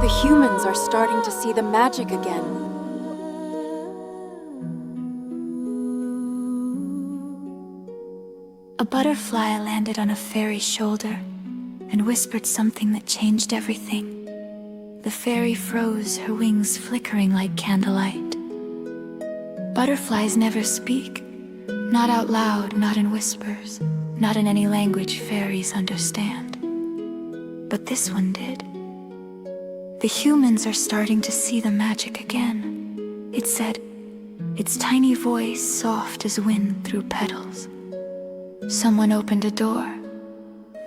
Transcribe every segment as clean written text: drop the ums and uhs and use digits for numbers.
The humans are starting to see the magic again. A butterfly landed on a fairy's shoulder and whispered something that changed everything. The fairy froze, her wings flickering like candlelight. Butterflies never speak, not out loud, not in whispers, not in any language fairies understand. But this one did. The humans are starting to see the magic again, it said, its tiny voice soft as wind through petals. Someone opened a door.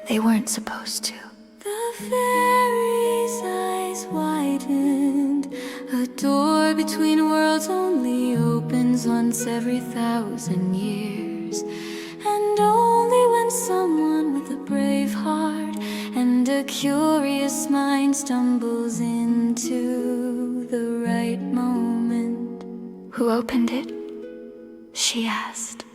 They weren't supposed to. The fairy's eyes widened. A door between worlds only opens once every 1,000 years. And only when someone with a brave heart and a curious mind stumbles into the right moment. Who opened it? She asked.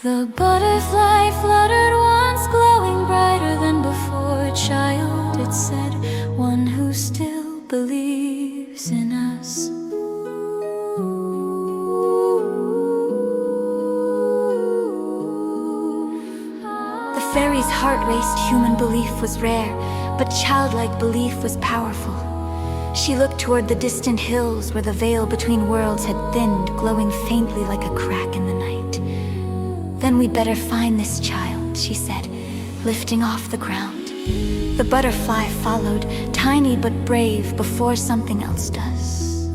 The butterfly fluttered once, glowing brighter than before. Child, it said, one who still believes in us. The fairy's heart raced. Human belief was rare, but childlike belief was powerful. She looked toward the distant hills where the veil between worlds had thinned, glowing faintly like a crack in the night. Then we'd better find this child, she said, lifting off the ground. The butterfly followed, tiny but brave, before something else does.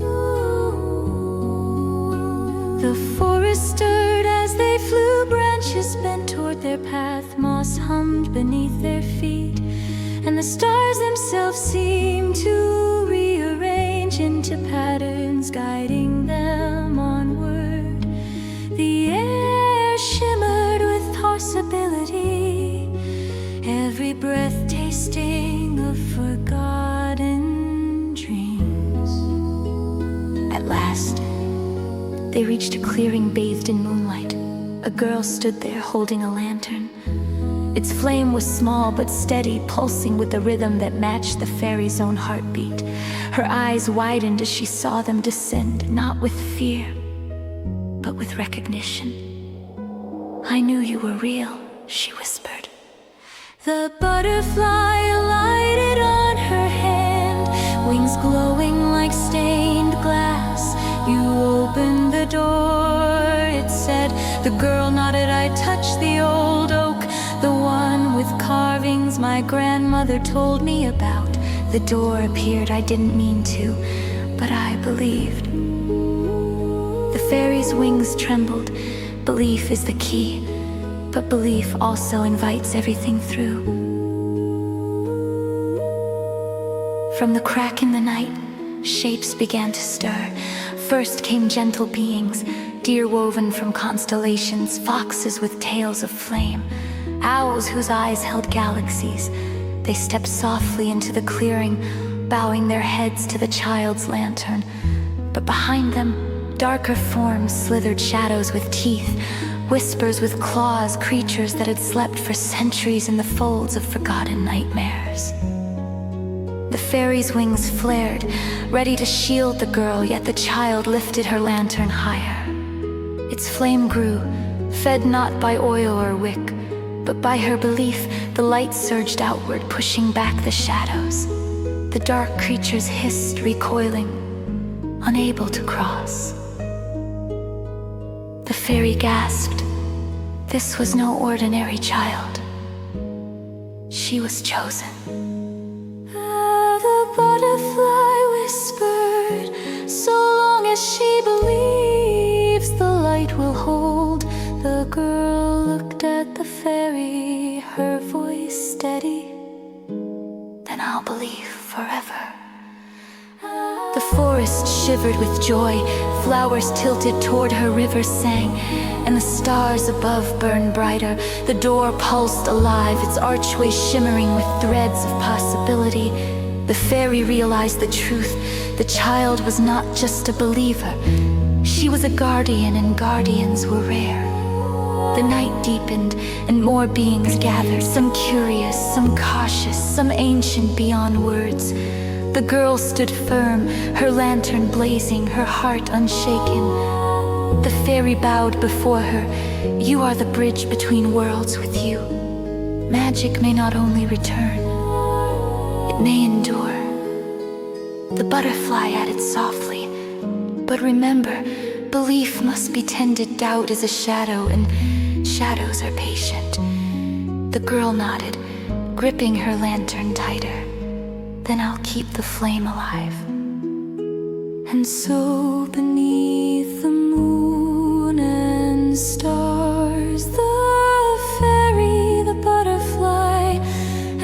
The forest stirred as they flew, branches bent toward their path, moss hummed beneath their feet, and the stars themselves seemed to rearrange into patterns, guiding them onward. The air shimmered with possibility, every breath tasting of forgotten dreams. At last, they reached a clearing bathed in moonlight. A girl stood there holding a lantern. Its flame was small but steady, pulsing with a rhythm that matched the fairy's own heartbeat. Her eyes widened as she saw them descend, not with fear, but with recognition. I knew you were real, she whispered. The butterfly alighted on her hand, wings glowing like stained glass. You opened the door, it said. The girl nodded. I touched the old oak, the one with carvings my grandmother told me about. The door appeared. I didn't mean to, but I believed. The fairy's wings trembled. Belief is the key, but belief also invites everything through. From the crack in the night, shapes began to stir. First came gentle beings, deer woven from constellations, foxes with tails of flame, owls whose eyes held galaxies. They stepped softly into the clearing, bowing their heads to the child's lantern. But behind them, darker forms slithered, shadows with teeth, whispers with claws, creatures that had slept for centuries in the folds of forgotten nightmares. The fairy's wings flared, ready to shield the girl, yet the child lifted her lantern higher. Its flame grew, fed not by oil or wick, but by her belief. The light surged outward, pushing back the shadows. The dark creatures hissed, recoiling, unable to cross. The fairy gasped. This was no ordinary child. She was chosen. The butterfly whispered, so long as she believes, the light will hold. The girl looked at the fairy, her voice steady. Then I'll believe forever. The forest shivered with joy, flowers tilted toward her, rivers sang, and the stars above burned brighter. The door pulsed alive, its archway shimmering with threads of possibility. The fairy realized the truth. The child was not just a believer. She was a guardian, and guardians were rare. The night deepened, and more beings gathered, some curious, some cautious, some ancient beyond words. The girl stood firm, her lantern blazing, her heart unshaken. The fairy bowed before her. You are the bridge between worlds. With you, magic may not only return, it may endure. The butterfly added softly, but remember, belief must be tended. Doubt is a shadow, and shadows are patient. The girl nodded, gripping her lantern tighter. Then I'll keep the flame alive. And so beneath the moon and stars, the fairy, the butterfly,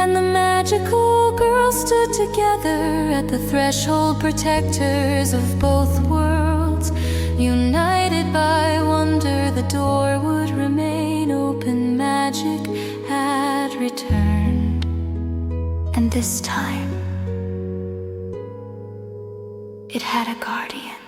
and the magical girl stood together at the threshold, protectors of both worlds. United by wonder, the door would remain open. Magic had returned, and this time it had a guardian.